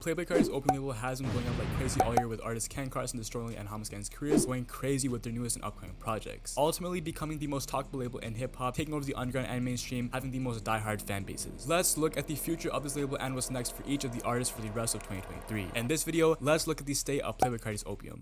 Playboi Carti's Opium label has been blowing up like crazy all year, with artists Carson destroying and Homicide Gang's careers going crazy with their newest and upcoming projects, ultimately becoming the most talkable label in hip-hop, taking over the underground and mainstream, having the most die-hard fan bases. Let's look at the future of this label and what's next for each of the artists for the rest of 2023. In this video, let's look at the state of Playboi Carti's Opium.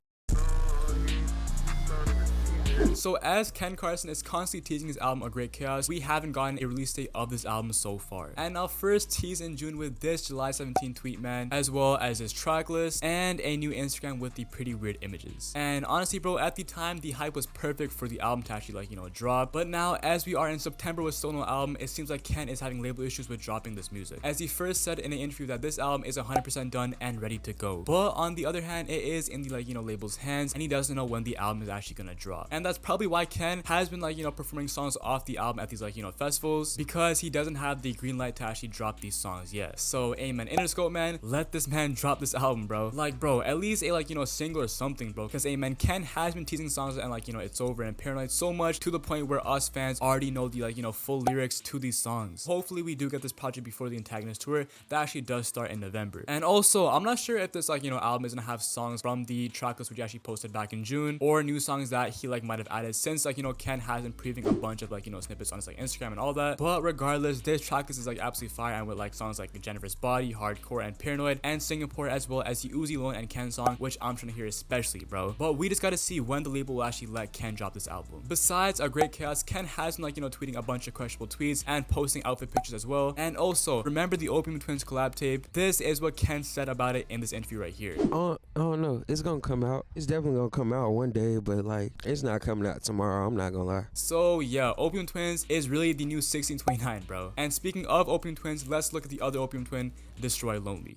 So as Carson is constantly teasing his album A Great Chaos, we haven't gotten a release date of this album so far. And I'll first tease in June with this July 17 tweet, man, as well as his track list and a new Instagram with the pretty weird images. And honestly, bro, at the time, the hype was perfect for the album to actually drop. But now, as we are in September with still no album, it seems like Ken is having label issues with dropping this music, as he first said in an interview that this album is 100% done and ready to go. But on the other hand, it is in the label's hands, and he doesn't know when the album is actually gonna drop. And that's probably why Ken has been performing songs off the album at these festivals, because he doesn't have the green light to actually drop these songs yet. So amen, Interscope, man, let this man drop this album, bro. Bro, at least a single or something, bro, because amen, Ken has been teasing songs and it's over and Paranoid so much to the point where us fans already know the full lyrics to these songs. Hopefully we do get this project before the Antagonist tour that actually does start in November. And also, I'm not sure if this album is gonna have songs from the track list which he actually posted back in June, or new songs that he might have added since Ken has been previewing a bunch of snippets on his Instagram and all that. But regardless, this track list is absolutely fire, and with songs like Jennifer's Body, Hardcore, and Paranoid, and Singapore, as well as the Uzi, Lone, and Ken song, which I'm trying to hear especially, bro. But we just gotta see when the label will actually let Ken drop this album. Besides A Great Chaos, Ken has been tweeting a bunch of questionable tweets and posting outfit pictures as well. And also, remember the Opium Twins collab tape? This is what Ken said about it in this interview right here. I don't know. It's gonna come out. It's definitely gonna come out one day, but it's not coming out tomorrow. I'm not gonna lie. So yeah, Opium Twins is really the new 1629, bro. And speaking of Opium Twins, let's look at the other Opium Twin, Destroy Lonely.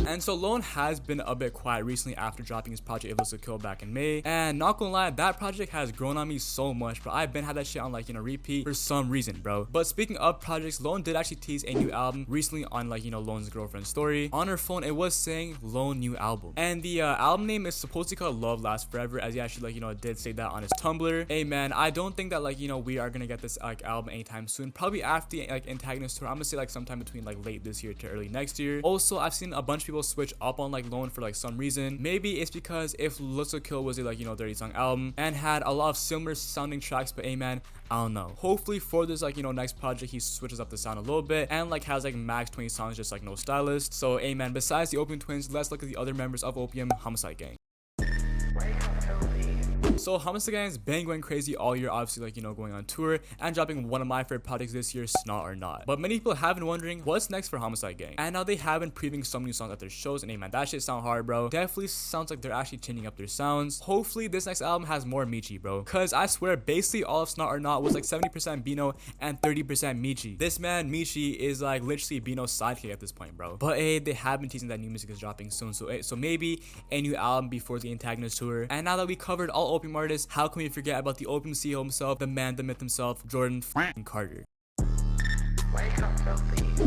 And so Lone has been a bit quiet recently after dropping his project If It Was to Kill back in May, and not gonna lie, that project has grown on me so much, bro. I've been had that shit on repeat for some reason, bro. But speaking of projects, Lone did actually tease a new album recently on Lone's girlfriend story. On her phone, it was saying Lone new album, and the album name is supposed to be called Love Lasts Forever, as he actually did say that on his Tumblr. Hey man, I don't think that we are gonna get this album anytime soon, probably after the Antagonist tour. I'm gonna say sometime between late this year to early next year. Also, I've seen a bunch of people switch up on Lone for some reason. Maybe it's because If Let's Kill was a 30 song album and had a lot of similar sounding tracks, but man, I don't know. Hopefully for this next project he switches up the sound a little bit and has max 20 songs, just no stylist. So man, besides the Opium Twins, let's look at the other members of Opium, Homicide Gang. So Homicide Gang has been going crazy all year, obviously going on tour and dropping one of my favorite projects this year, Snot or Not. But many people have been wondering what's next for Homicide Gang, and now they have been previewing some new songs at their shows, and man, that shit sound hard, bro. Definitely sounds like they're actually changing up their sounds. Hopefully this next album has more Michi, bro, cause I swear basically all of Snot or Not was 70% Bino and 30% Michi. This man Michi is literally Bino's sidekick at this point, bro. But they have been teasing that new music is dropping soon, so maybe a new album before the Antagonist tour. And now that we covered all Opium artists, how can we forget about the Opium CEO himself, the man, the myth himself, Jordan Carter?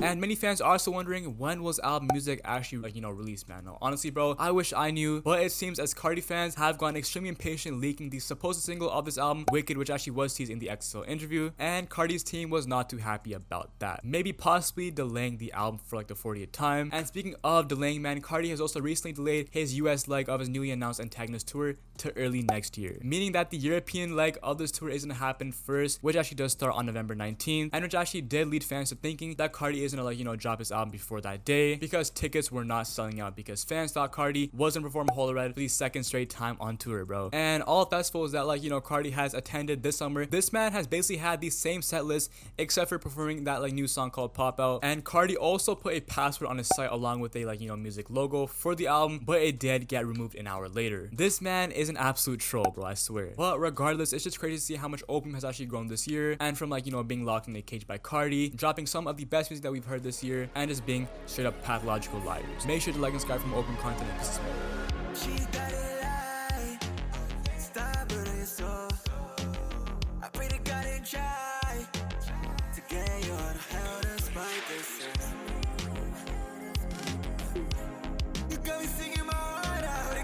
And many fans are also wondering when was album music actually released, man. No, honestly, bro, I wish I knew, but it seems as Carti fans have gone extremely impatient leaking the supposed single of this album, Wicked, which actually was teased in the XXL interview, and Carti's team was not too happy about that, maybe possibly delaying the album for the 40th time. And speaking of delaying, man, Carti has also recently delayed his US leg of his newly announced Antagonist tour to early next year, meaning that the European leg of this tour is gonna happen first, which actually does start on November 19th, and which actually did lead fans to thinking that Carti is gonna drop his album before that day, because tickets were not selling out, because fans thought Carti wasn't performing Whole Red for the second straight time on tour, bro. And all festivals that Carti has attended this summer, this man has basically had the same set list except for performing that new song called Pop Out. And Carti also put a password on his site along with a music logo for the album, but it did get removed an hour later. This man is an absolute troll, bro, I swear. But regardless, it's just crazy to see how much Opium has actually grown this year, and from being locked in a cage by Carti, dropping some of the best music that we've heard this year, and just being straight up pathological liars. Make sure to like and subscribe for more Opium content and peace.